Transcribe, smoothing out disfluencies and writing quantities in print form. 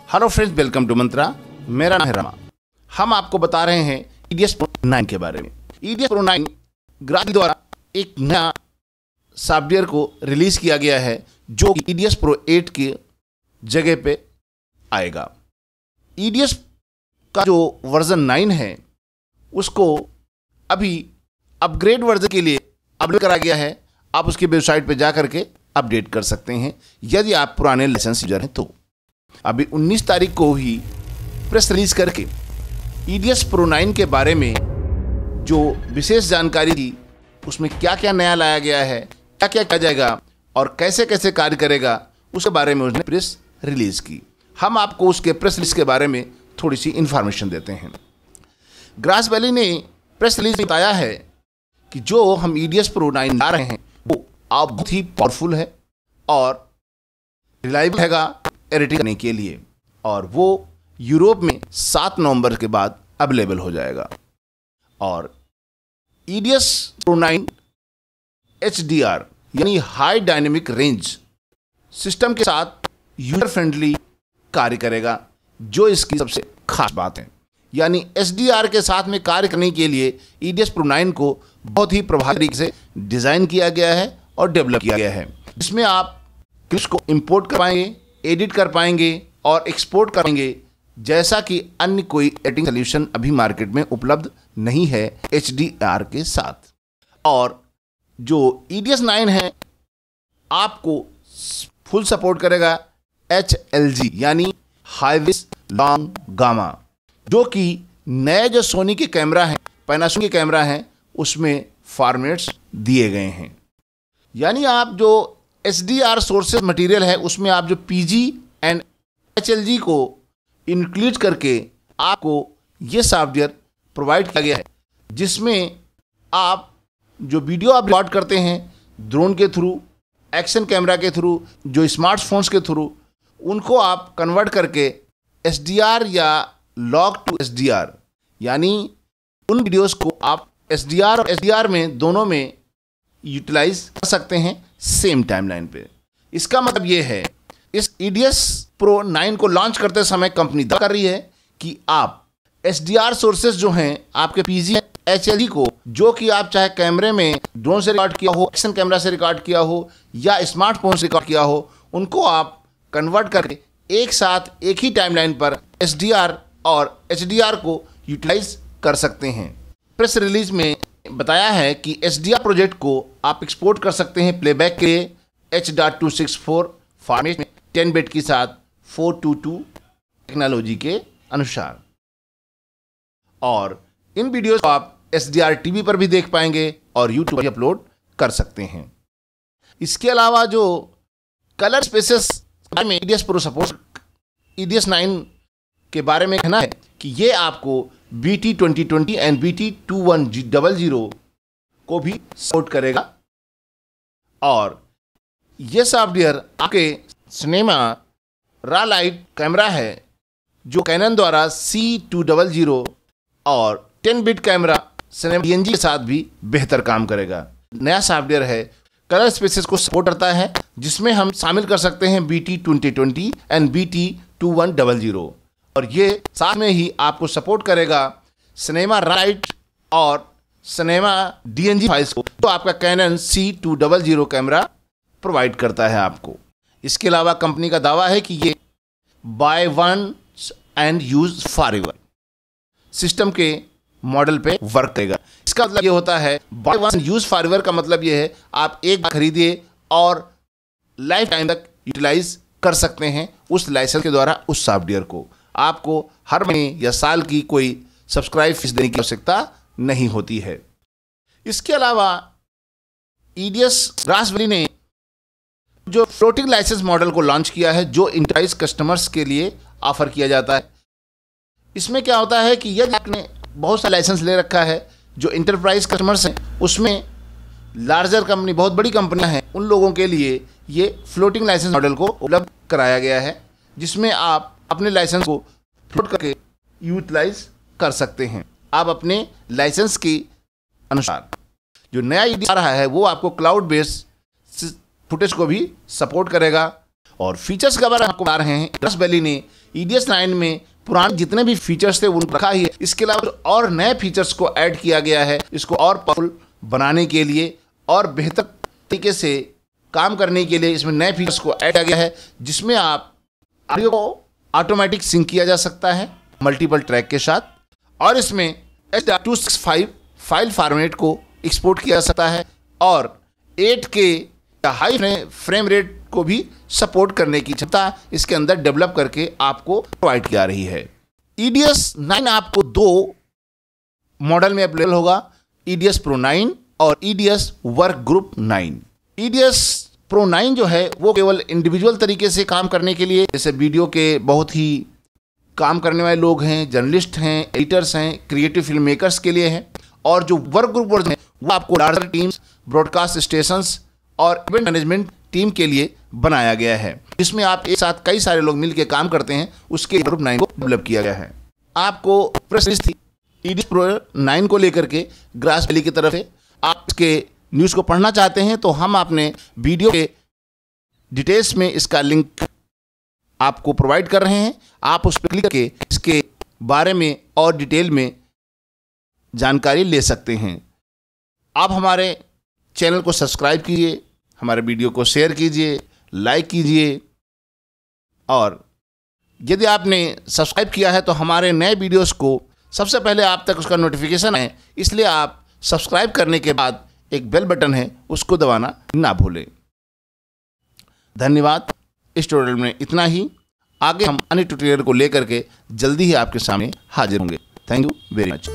Hello friends, welcome to मंत्रा। मेरा नाम है रमा। हम आपको बता रहे हैं EDS Pro 9 के बारे में। EDS Pro 9 ग्रासिल द्वारा एक नया सॉफ्टवेयर को रिलीज किया गया है जो कि EDS Pro 8 की जगह पे आएगा। EDS का जो वर्जन 9 है उसको अभी अपग्रेड वर्जन के लिए अपडेट करा गया है। आप उसकी वेबसाइट पे जा करके अपडेट कर सकते हैं यदि आप पुराने लाइसेंस यूजर हैं तो। अभी 19 तारीख को ही प्रेस रिलीज करके EDS Pro 9 के बारे में जो विशेष जानकारी थी, उसमें क्या क्या नया लाया गया है, क्या क्या किया जाएगा और कैसे कैसे कार्य करेगा, उसके बारे में उसने प्रेस रिलीज की। हम आपको उसके प्रेस रिलीज के बारे में थोड़ी सी इंफॉर्मेशन देते हैं। ग्रास वैली ने प्रेस रिलीज में बताया है कि जो हम EDS Pro 9 ला रहे हैं वो आप बहुत ही पावरफुल है और रिलायबल हैगा एडिटिंग करने के लिए, और वो यूरोप में 7 नवंबर के बाद अवेलेबल हो जाएगा। और EDS Pro 9 HDR यानी हाई डायनेमिक रेंज सिस्टम के साथ यूजर फ्रेंडली कार्य करेगा, जो इसकी सबसे खास बात है। यानी HDR के साथ में कार्य करने के लिए EDS Pro 9 को बहुत ही प्रभावी तरीके से डिज़ाइन किया गया है और डेवलप किया गया है, जिसमें आप क्लिप्स को इंपोर्ट कर पाएंगे, एडिट कर पाएंगे और एक्सपोर्ट कर पाएंगे, जैसा कि अन्य कोई एडिटिंग सोल्यूशन अभी मार्केट में उपलब्ध नहीं है HDR के साथ। और जो EDS 9 है आपको फुल सपोर्ट करेगा HLG यानी हाई विज लॉन्ग गामा, जो कि नए जो सोनी के कैमरा हैं, पैनासोनिक के कैमरा हैं, उसमें फॉर्मेट्स दिए गए हैं। यानी आप जो HDR सोर्सेज मटेरियल है उसमें आप जो PG एंड HLG को इंक्लूड करके आपको ये सॉफ्टवेयर प्रोवाइड किया गया है, जिसमें आप जो वीडियो आप रिकॉर्ड करते हैं ड्रोन के थ्रू, एक्शन कैमरा के थ्रू, जो स्मार्टफोन्स के थ्रू, उनको आप कन्वर्ट करके HDR या लॉग टू HDR यानी उन वीडियोस को आप HDR और HDR में दोनों में यूटिलाइज कर सकते हैं सेम टाइमलाइन पे। इसका मतलब ये है, इस EDS Pro 9 को लॉन्च करते समय कंपनी दावा कर रही है कि आप HDR सोर्सेज जो हैं आपके PG HLG को, जो कि आप चाहे कैमरे में ड्रोन से रिकॉर्ड किया हो, एक्शन कैमरा से रिकॉर्ड किया हो या स्मार्टफोन से रिकॉर्ड किया हो, उनको आप कन्वर्ट करके एक साथ एक ही टाइमलाइन पर HDR और HDR को यूटिलाइज कर सकते हैं। प्रेस रिलीज में बताया है कि HDR प्रोजेक्ट को आप एक्सपोर्ट कर सकते हैं प्लेबैक के लिए H.264 फॉर्मेट में 10 बिट के साथ 422 टेक्नोलॉजी के अनुसार। और इन वीडियोस को आप HDR TV पर भी देख पाएंगे और YouTube पर भी अपलोड कर सकते हैं। इसके अलावा जो कलर स्पेसेस में EDS Pro सपोर्ट EDS 9 के बारे में कहना है कि ये आपको BT 2020 एंड BT 2100 को भी सपोर्ट करेगा। और ये सॉफ्टवेयर आपके सिनेमा रॉ लाइट कैमरा है जो कैनन द्वारा C200 और 10 बिट कैमरा सिनेमा DNG के साथ भी बेहतर काम करेगा। नया सॉफ्टवेयर है, कलर स्पेसेस को सपोर्ट करता है, जिसमें हम शामिल कर सकते हैं BT 2020 एंड BT 2100, और ये साथ में ही आपको सपोर्ट करेगा सिनेमा राइट और सिनेमा DNG फाइल्स को, तो आपका कैनन C200 कैमरा प्रोवाइड करता है आपको। इसके अलावा कंपनी का दावा है कि ये by one and use forever system के मॉडल पे वर्क करेगा। इसका मतलब ये होता है, बाय वन यूज फॉरएवर का मतलब ये है आप एक बार खरीदिए और लाइफ टाइम तक यूटिलाइज कर सकते हैं उस लाइसेंस के द्वारा उस सॉफ्टवेयर को। आपको हर महीने या साल की कोई सब्सक्राइब फीस देने की आवश्यकता नहीं होती है। इसके अलावा EDS ग्रास वैली ने जो फ्लोटिंग लाइसेंस मॉडल को लॉन्च किया है, जो इंटरप्राइज कस्टमर्स के लिए ऑफर किया जाता है। इसमें क्या होता है कि यदि आपने बहुत सा लाइसेंस ले रखा है, जो इंटरप्राइज कस्टमर्स हैं उसमें लार्जर कंपनी, बहुत बड़ी कंपनियां हैं, उन लोगों के लिए ये फ्लोटिंग लाइसेंस मॉडल को उपलब्ध कराया गया है, जिसमें आप अपने लाइसेंस को फ्लोट करके यूटिलाइज कर सकते हैं आप अपने लाइसेंस के अनुसार। जो नया EDS आ रहा है वो आपको क्लाउड बेस्ड फुटेज को भी सपोर्ट करेगा। और फीचर्स के बारे में आपको बता रहे हैं, ग्रास वैली ने EDS 9 में पुराने जितने भी फीचर्स थे उनको रखा ही है, इसके अलावा और नए फीचर्स को ऐड किया गया है इसको और पावरफुल बनाने के लिए और बेहतर तरीके से काम करने के लिए। इसमें नए फीचर्स को ऐड किया गया है जिसमें आप ऑडियो को ऑटोमेटिक सिंक किया जा सकता है मल्टीपल ट्रैक के साथ, और इसमें H.265 फाइल फॉर्मेट को एक्सपोर्ट किया जा सकता है और 8K हाई फ्रेम रेट को भी सपोर्ट करने की क्षमता इसके अंदर डेवलप करके आपको प्रोवाइड किया रही है। EDS 9 आपको 2 मॉडल में अवेलेबल होगा, EDS Pro 9 और EDS Workgroup 9। EDS Pro 9 जो है वो केवल इंडिविजुअल तरीके से काम करने के लिए, जैसे वीडियो के बहुत ही काम करने वाले लोग हैं, जर्नलिस्ट हैं, एडिटर्स हैं, क्रिएटिव फिल्म मेकर्स के लिए है। और जो वर्क ग्रुप वर्जन है वो आपको लार्जर टीम्स, ब्रॉडकास्ट स्टेशंस और इवेंट मैनेजमेंट टीम के लिए बनाया गया है, जिसमें आप एक साथ कई सारे लोग मिलकर काम करते हैं। उसके ग्रुप 9 को डेवलप किया गया है। आपको प्रेस रिलीज थी EDS Pro 9 को लेकर के ग्रास वैली की तरफ से। आप इसके न्यूज़ को पढ़ना चाहते हैं तो हम अपने वीडियो के डिटेल्स में इसका लिंक आपको प्रोवाइड कर रहे हैं। आप उस पर क्लिक करके इसके बारे में और डिटेल में जानकारी ले सकते हैं। आप हमारे चैनल को सब्सक्राइब कीजिए, हमारे वीडियो को शेयर कीजिए, लाइक कीजिए, और यदि आपने सब्सक्राइब किया है तो हमारे नए वीडियोस को सबसे पहले आप तक उसका नोटिफिकेशन है, इसलिए आप सब्सक्राइब करने के बाद एक बेल बटन है उसको दबाना ना भूलें। धन्यवाद। इस ट्यूटोरियल में इतना ही। आगे हम अन्य ट्यूटोरियल को लेकर के जल्दी ही आपके सामने हाजिर होंगे। Thank you very much.